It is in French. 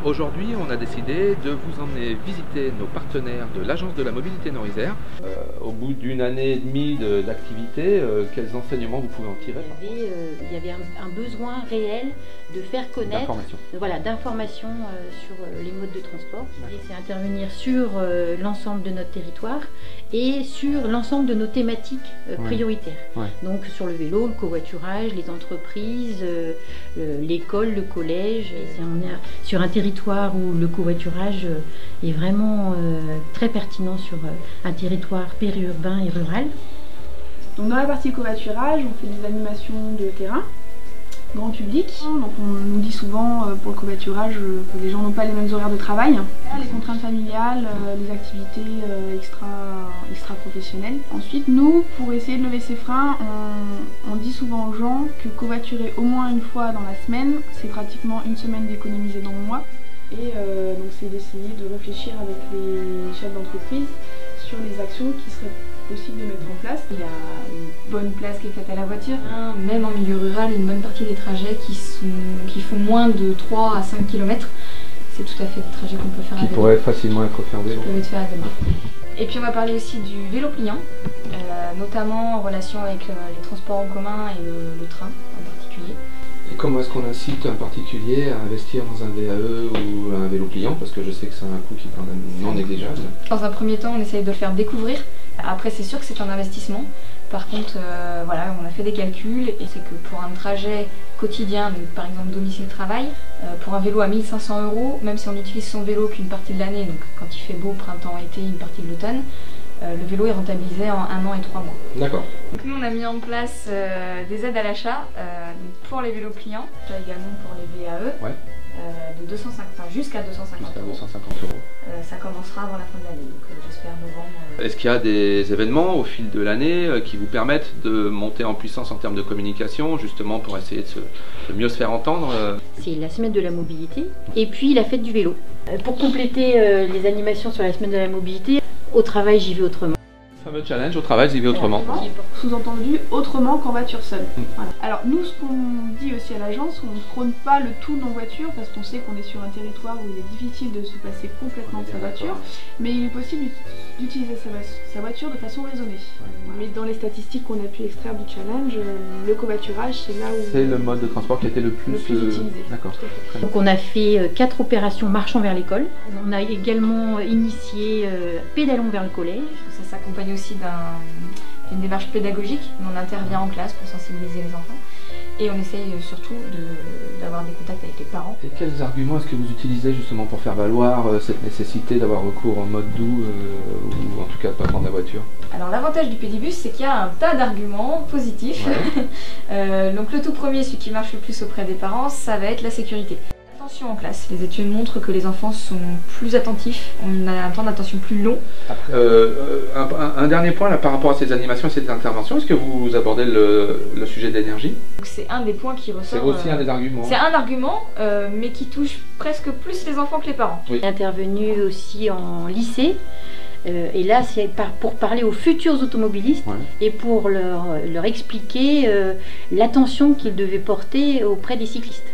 Aujourd'hui, on a décidé de vous emmener visiter nos partenaires de l'Agence de la mobilité Nord-Isère. Au bout d'une année et demie d'activité, quels enseignements vous pouvez en tirer? Il y avait un besoin réel de faire connaître, d'information sur les modes de transport. C'est intervenir sur l'ensemble de notre territoire et sur l'ensemble de nos thématiques prioritaires. Donc sur le vélo, le covoiturage, les entreprises, l'école, le collège. On est sur un territoire où le covoiturage est vraiment très pertinent sur un territoire périurbain et rural. Donc dans la partie covoiturage, on fait des animations de terrain, grand public. Donc on nous dit souvent pour le covoiturage que les gens n'ont pas les mêmes horaires de travail. Les contraintes familiales, les activités extra-professionnelles. Ensuite, nous, pour essayer de lever ces freins, on dit souvent aux gens que covoiturer au moins une fois dans la semaine, c'est pratiquement une semaine d'économiser dans le mois. Et donc c'est d'essayer de réfléchir avec les chefs d'entreprise sur les actions qui seraient possibles de mettre en place. Il y a une bonne place qui est faite à la voiture. Même en milieu rural, une bonne partie des trajets qui font moins de 3 à 5 km, c'est tout à fait des trajets qu'on peut faire à vélo. Qui pourraient facilement être faits en vélo. Qui peuvent être faits à vélo. Et puis on va parler aussi du vélo pliant, notamment en relation avec les transports en commun et le train en particulier. Et comment est-ce qu'on incite un particulier à investir dans un VAE ou un vélo pliant? Parce que je sais que c'est un coût qui est quand même non négligeable. Dans un premier temps, on essaye de le faire découvrir. Après, c'est sûr que c'est un investissement. Par contre, voilà, on a fait des calculs et c'est que pour un trajet quotidien, donc par exemple domicile-travail, pour un vélo à 1 500 €, même si on utilise son vélo qu'une partie de l'année, donc quand il fait beau, printemps, été, une partie de l'automne, le vélo est rentabilisé en 1 an et 3 mois. D'accord. Donc nous on a mis en place des aides à l'achat pour les vélos pliants, également pour les VAE, de 250, jusqu'à 250 €. Ça commencera avant la fin de l'année, donc j'espère novembre. Est-ce qu'il y a des événements au fil de l'année qui vous permettent de monter en puissance en termes de communication, justement pour essayer de mieux se faire entendre? C'est la semaine de la mobilité et puis la fête du vélo. Pour compléter les animations sur la semaine de la mobilité, au travail j'y vais autrement. Le fameux challenge au travail, j'y vais autrement. Sous-entendu, autrement qu'en voiture seule. Voilà. Alors nous, ce qu'on dit aussi à l'agence, on ne prône pas le tout non-voiture parce qu'on sait qu'on est sur un territoire où il est difficile de se passer complètement de sa voiture, mais il est possible d'utiliser sa voiture de façon raisonnée. Mais dans les statistiques qu'on a pu extraire du challenge, le covoiturage, c'est là où... C'est le mode de transport qui a été le plus utilisé. D'accord. Donc on a fait 4 opérations marchant vers l'école. On a également initié pédalons vers le collège. Ça s'accompagne aussi d'une démarche pédagogique. On intervient en classe pour sensibiliser les enfants. Et on essaye surtout d'avoir des contacts avec les parents. Et quels arguments est-ce que vous utilisez justement pour faire valoir cette nécessité d'avoir recours au mode doux ou en tout cas de ne pas prendre la voiture? Alors l'avantage du pédibus, c'est qu'il y a un tas d'arguments positifs. Donc le tout premier, celui qui marche le plus auprès des parents, ça va être la sécurité. En classe, les études montrent que les enfants sont plus attentifs, on a un temps d'attention plus long. Après, un dernier point là, par rapport à ces animations et ces interventions, est-ce que vous abordez le sujet de l'énergie? C'est un des points qui ressort. C'est aussi un des arguments. C'est un argument, mais qui touche presque plus les enfants que les parents. Oui. Intervenu aussi en lycée. Et là, c'est pour parler aux futurs automobilistes et pour leur expliquer l'attention qu'ils devaient porter auprès des cyclistes.